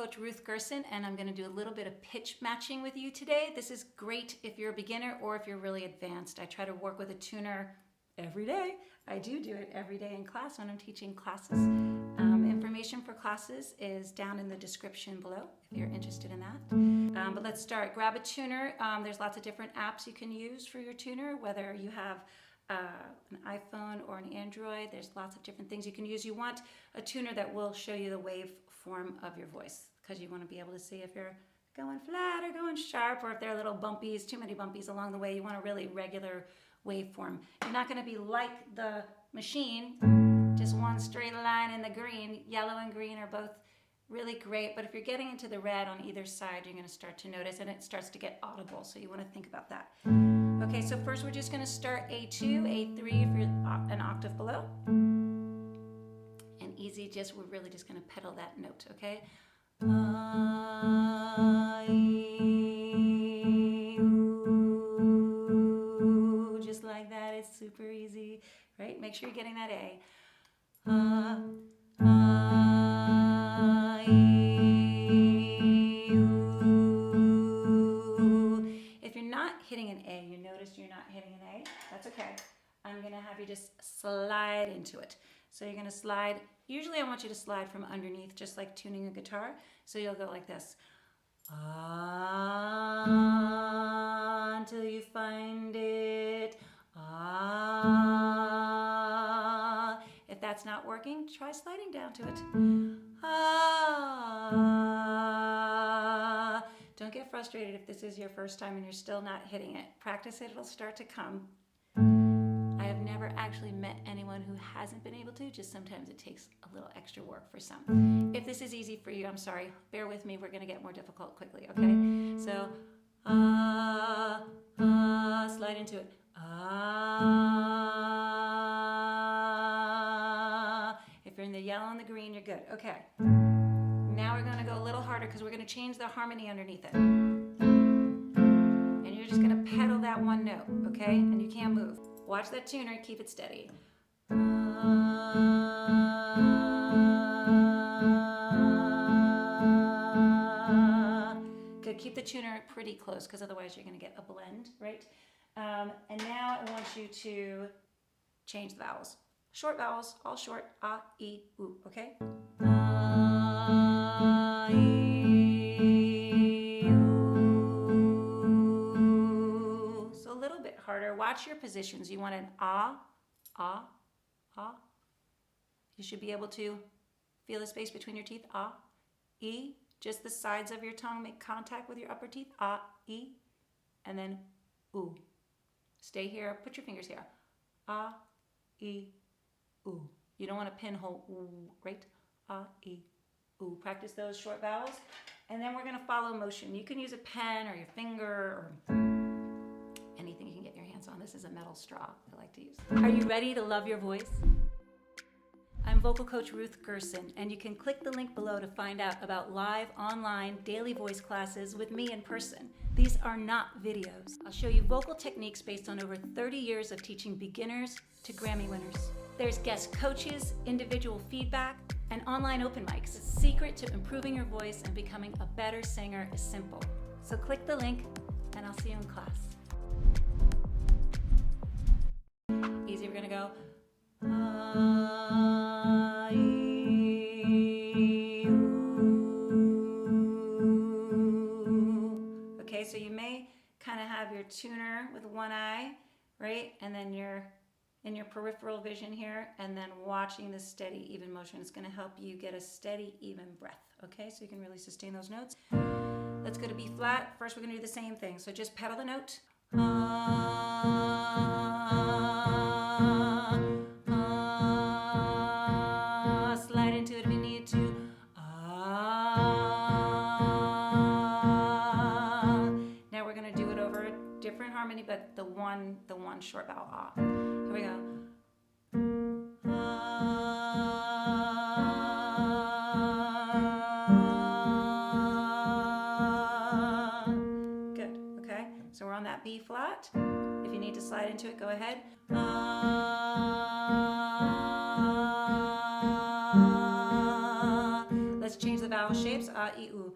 coach Ruth Gerson, and I'm going to do a little bit of pitch matching with you today. This is great if you're a beginner or if you're really advanced. I try to work with a tuner every day. I do it every day in class when I'm teaching classes. Information for classes is down in the description below if you're interested in that. But let's start. Grab a tuner. There's lots of different apps you can use for your tuner, whether you have an iPhone or an Android. There's lots of different things you can use. You want a tuner that will show you the waveform of your voice, because you want to be able to see if you're going flat or going sharp, or if there are little bumpies, too many bumpies along the way. You want a really regular waveform. You're not going to be like the machine, just one straight line in the green. Yellow and green are both really great, but if you're getting into the red on either side, you're going to start to notice, and it starts to get audible, so you want to think about that. Okay, so first we're just going to start A2, A3 if you're an octave below. And easy, we're really just going to pedal that note, okay? Aah Ee Ooh. Just like that, it's super easy, right? Make sure you're getting that A. Aah Ee Ooh. If you're not hitting an A, you notice you're not hitting an A, that's okay. I'm going to have you just slide into it. So you're going to slide. Usually I want you to slide from underneath, just like tuning a guitar. So you'll go like this. Ah, until you find it. Ah. If that's not working, try sliding down to it. Ah. Don't get frustrated if this is your first time and you're still not hitting it. Practice it, it'll start to come. I have never actually met anyone who hasn't been able to, just sometimes it takes a little extra work for some. If this is easy for you, I'm sorry, bear with me, we're gonna get more difficult quickly, okay? So, slide into it. If you're in the yellow and the green, you're good, okay. Now we're gonna go a little harder because we're gonna change the harmony underneath it. And you're just gonna pedal that one note, okay? And you can't move. Watch that tuner, keep it steady. Good, keep the tuner pretty close because otherwise you're gonna get a blend, right? And now I want you to change the vowels. Short vowels, all short, ah, ee, ooh, okay? Ah, ee, ooh. So a little bit harder. Watch your positions. You want an ah, ah, ah. You should be able to feel the space between your teeth. Ah, ee. Just the sides of your tongue make contact with your upper teeth. Ah, ee. And then ooh. Stay here. Put your fingers here. Ah, ee, ooh. You don't want to pinhole ooh, right? Ah, ee, ooh. Practice those short vowels. And then we're going to follow motion. You can use a pen or your finger or anything you can get your hands on. This is a metal straw I like to use. Are you ready to love your voice? I'm vocal coach Ruth Gerson, and you can click the link below to find out about live online daily voice classes with me in person. These are not videos. I'll show you vocal techniques based on over 30 years of teaching beginners to Grammy winners. There's guest coaches, individual feedback, and online open mics. The secret to improving your voice and becoming a better singer is simple. So click the link, and I'll see you in class. Easy, we're gonna go. Aah Ee Ooh. Okay, so you may kind of have your tuner with one eye, right? And then you're in your peripheral vision here, and then watching the steady, even motion. It's going to help you get a steady, even breath, okay? So you can really sustain those notes. Let's go to B flat. First, we're going to do the same thing. So just pedal the note. Slide into it if you need to. Now we're going to do it over a different harmony, but the one short vowel, ah. Here we go. Good, okay? So we're on that B flat. If you need to slide into it, go ahead. Let's change the vowel shapes. always ah, ee, ooh.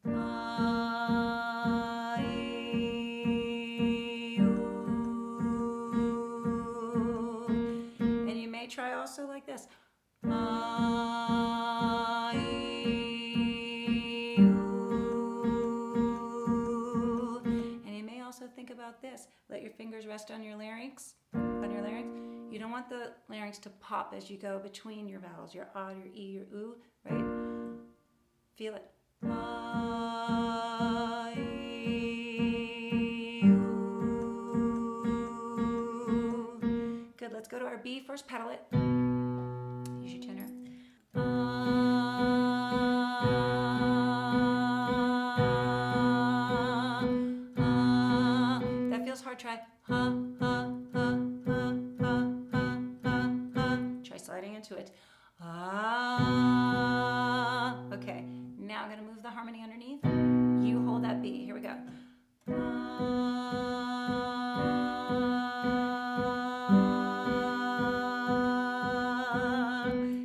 Ah, ee, ooh. And you may try also like this. Ah, ee, ooh. And you may also think about this. Let your fingers rest on your larynx. You don't want the larynx to pop as you go between your vowels, your ah, your e, your oo, right? Feel it. Ah, ee, ooh. Good, let's go to our B. First pedal it. Use your tenor. That feels hard. Try Try sliding into it. Okay, now I'm going to move the harmony underneath. You hold that B. Here we go.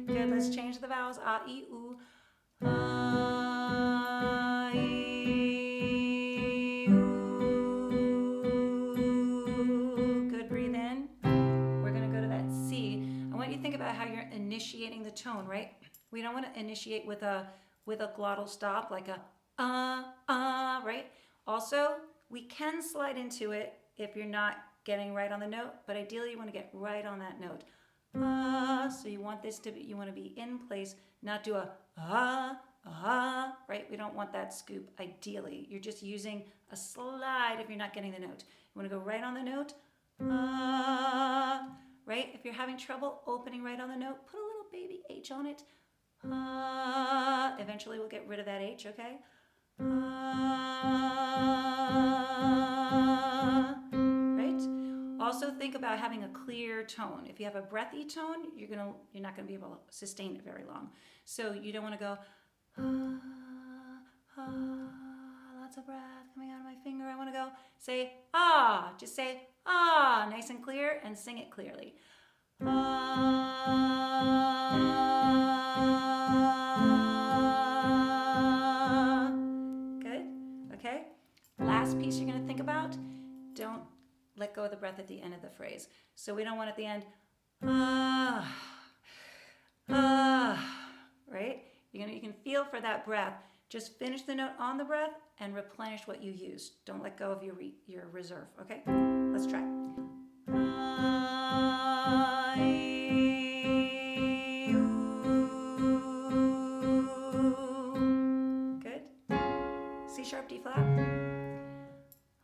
Good, let's change the vowels. Ah, ee, ooh. Ah, ee, ooh. Good, breathe in. We're going to go to that C. I want you to think about how you're initiating the tone, right? We don't want to initiate with a glottal stop, like a right? Also, we can slide into it if you're not getting right on the note, but ideally you want to get right on that note. So you want this to be, you want to be in place, not do a right? We don't want that scoop. Ideally, you're just using a slide if you're not getting the note. You want to go right on the note. Right? If you're having trouble opening right on the note, put a little baby H on it. Eventually we'll get rid of that H, okay? Right? Also think about having a clear tone. If you have a breathy tone, you're not gonna be able to sustain it very long. So you don't want to go lots of breath coming out of my finger. I want to go say ah, just say ah, nice and clear, and sing it clearly. Good. Okay. Last piece you're going to think about. Don't let go of the breath at the end of the phrase. So we don't want at the end right? You can feel for that breath. Just finish the note on the breath and replenish what you used. Don't let go of your reserve. Okay. Let's try. Ah, ee, ooh. Good. C sharp, D flat.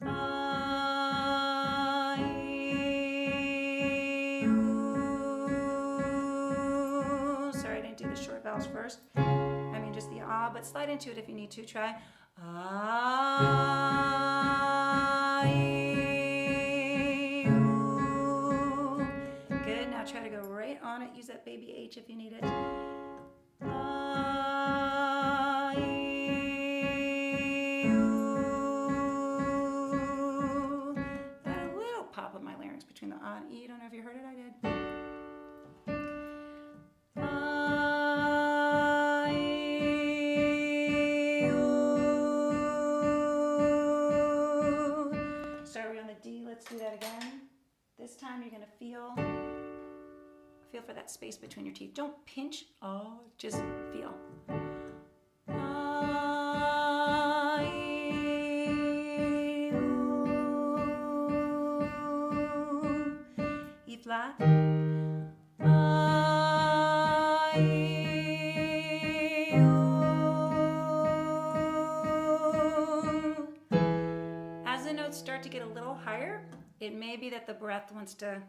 Ah, ee, ooh. Sorry, I didn't do the short vowels first. I mean just the ah, but slide into it if you need to. Try. Ah, ee, ooh. Good. Now try to go right on it. Use that baby H if you need it. Ah, ee, ooh. I had a little pop of my larynx between the ah and e. I don't know if you heard it. I did. Ah, ee, ooh. Sorry, we're on the D. Let's do that again. This time you're going to feel for that space between your teeth. Don't pinch. Oh, just feel. Ah, ee, ooh. E flat. Ah, ee, ooh. As the notes start to get a little higher, it may be that the breath wants to,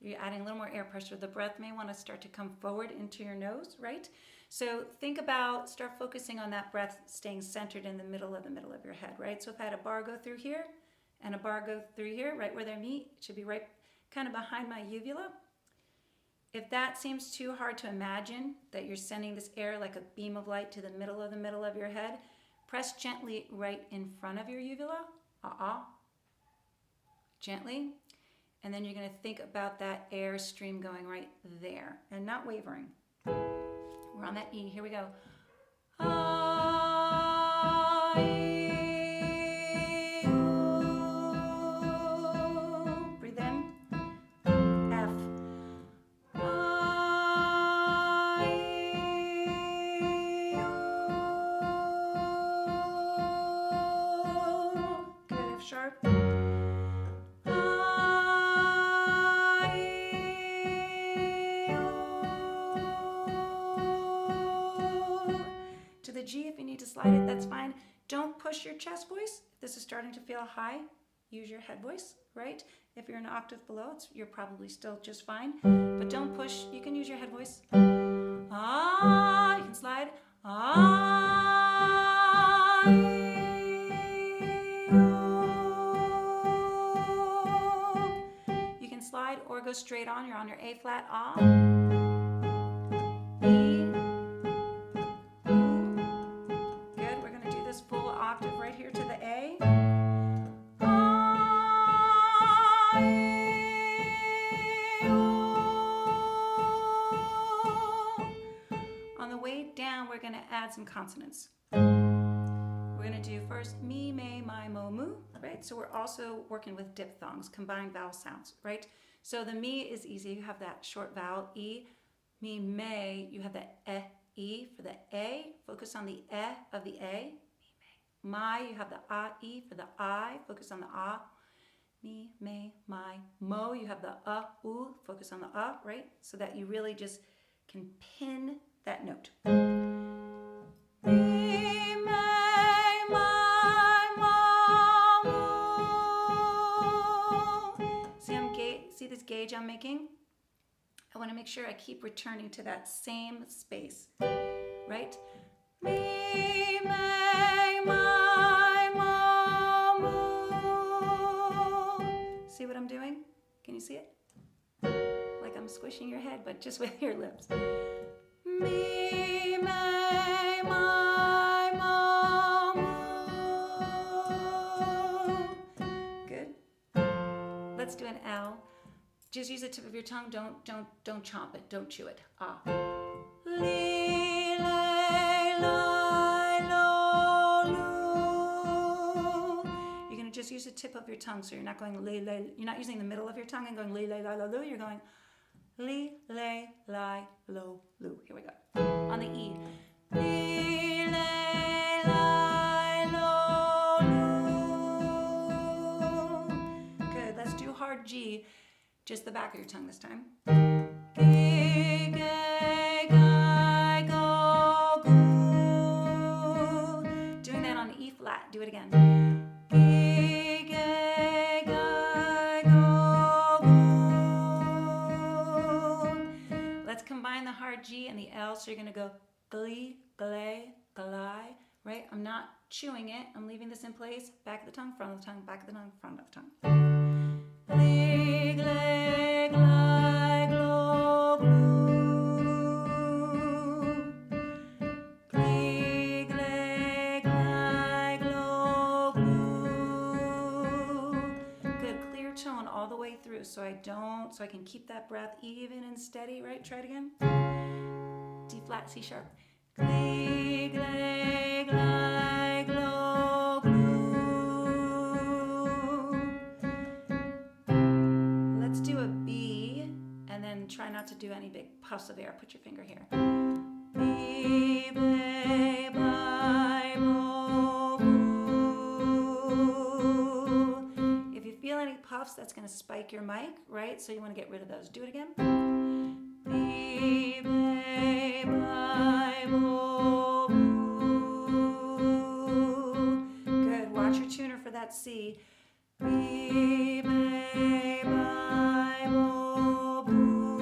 you're adding a little more air pressure. The breath may want to start to come forward into your nose, right? So think about, start focusing on that breath staying centered in the middle of your head, right? So if I had a bar go through here and a bar go through here, right where they meet, it should be right kind of behind my uvula. If that seems too hard to imagine, that you're sending this air like a beam of light to the middle of your head, press gently right in front of your uvula. Gently. And then you're going to think about that air stream going right there and not wavering. We're on that E. Here we go. Ah. Ee Ooh. Breathe in. F. Aah Ee Ooh. Good, F sharp. Aah Ee Ooh. To the G, if you need to slide it, that's fine. Don't push your chest voice. If this is starting to feel high, use your head voice, right? If you're an octave below, you're probably still just fine. But don't push. You can use your head voice. Ah, you can slide. Ah, ee, ooh. You can slide or go straight on. You're on your A flat. Ah. E. Ooh. Good. We're going to do this full octave right here to the A. Ah, ee, ooh. On the way down, we're going to add some consonants. We're going to do first me, may, my, mo, moo, right? So we're also working with diphthongs, combined vowel sounds, right? So the me is easy. You have that short vowel, E. Me, may, you have the E for the A. Focus on the of the A. My, you have the E for the I. Focus on the A. Me, may, my, mo, you have the ooh. Focus on the right? So that you really just can pin that note. Me, may, my, moh, moo. See this gauge I'm making? I want to make sure I keep returning to that same space, right? Me, may, my, moh, moo. See what I'm doing? Can you see it? Like I'm squishing your head, but just with your lips. Me, may, my, moh, moo. Good. Let's do an L. Just use the tip of your tongue. Don't chomp it. Don't chew it. Ah. Lee, lay, lie, lo, loo. You're gonna just use the tip of your tongue, so you're not going lee, lay. You're not using the middle of your tongue and going lee, lay, lie, lo, loo. You're going lee, lay, lie, lo, loo. Here we go. On the E. Lee, lay, lie, lo, loo. Good. Let's do hard G. Just the back of your tongue this time. Gee, gay, guy, go, goo. Doing that on E flat. Do it again. Gee, gay, guy, go, goo. Let's combine the hard G and the L. So you're going to go glee, glay, glide, right? I'm not chewing it. I'm leaving this in place. Back of the tongue, front of the tongue, back of the tongue, front of the tongue. Glee, glay, glide, glow, glue. Glee, glay, glide, glow, glue. Good, clear tone all the way through so I can keep that breath even and steady, right? Try it again. D flat, C sharp. Glee, glay, glide, glow, glue. Let's do a B and then try not to do any big puffs of air. Put your finger here. B, bay, bye, mo, moo. If you feel any puffs, that's going to spike your mic, right? So you want to get rid of those. Do it again. B, bay, bye, mo, moo. Good. Watch your tuner for that C. B, bay, bye, mo, moo.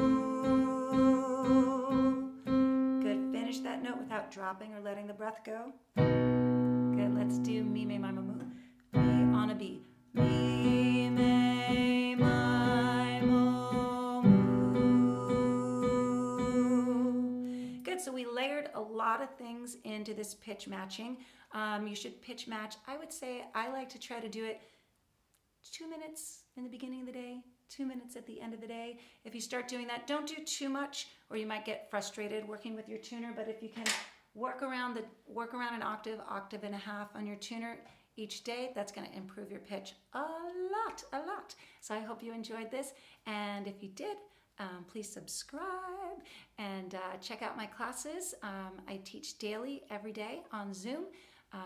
Good. Finish that note without dropping or letting the breath go. Good. Let's do me, may, my, moh, moo. Me on a B. Me, may, my, moh, moo. Good. So we layered a lot of things into this pitch matching. You should pitch match. I would say I like to try to do it 2 minutes in the beginning of the day, 2 minutes at the end of the day. If you start doing that, don't do too much or you might get frustrated working with your tuner, but if you can Work around an octave, octave and a half on your tuner each day. That's going to improve your pitch a lot, a lot. So I hope you enjoyed this. And if you did, please subscribe and check out my classes. I teach daily, every day on Zoom.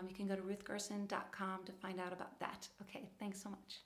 You can go to ruthgerson.com to find out about that. Okay, thanks so much.